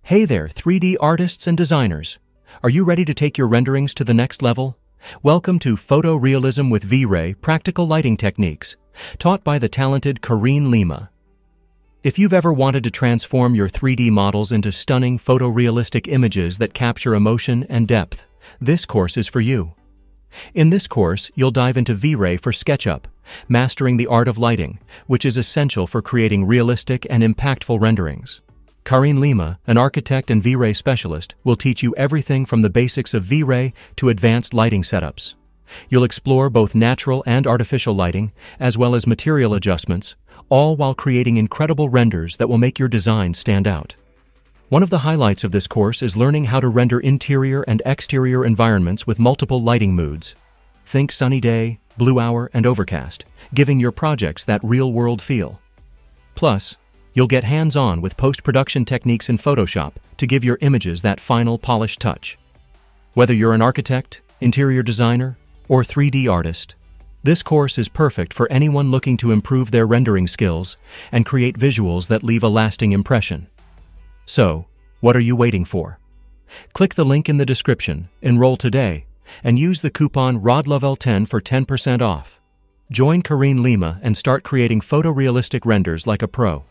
Hey there, 3D artists and designers. Are you ready to take your renderings to the next level? Welcome to Photorealism with V-Ray Practical Lighting Techniques, taught by the talented Karine Lima. If you've ever wanted to transform your 3D models into stunning photorealistic images that capture emotion and depth, this course is for you. In this course, you'll dive into V-Ray for SketchUp, mastering the art of lighting, which is essential for creating realistic and impactful renderings. Karine Lima, an architect and V-Ray specialist, will teach you everything from the basics of V-Ray to advanced lighting setups. You'll explore both natural and artificial lighting, as well as material adjustments, all while creating incredible renders that will make your design stand out. One of the highlights of this course is learning how to render interior and exterior environments with multiple lighting moods. Think sunny day, blue hour, and overcast, giving your projects that real-world feel. Plus, you'll get hands-on with post-production techniques in Photoshop to give your images that final polished touch. Whether you're an architect, interior designer, or 3D artist, this course is perfect for anyone looking to improve their rendering skills and create visuals that leave a lasting impression. So, what are you waiting for? Click the link in the description, enroll today, and use the coupon RODLOVEL10 for 10% off. Join Karine Lima and start creating photorealistic renders like a pro.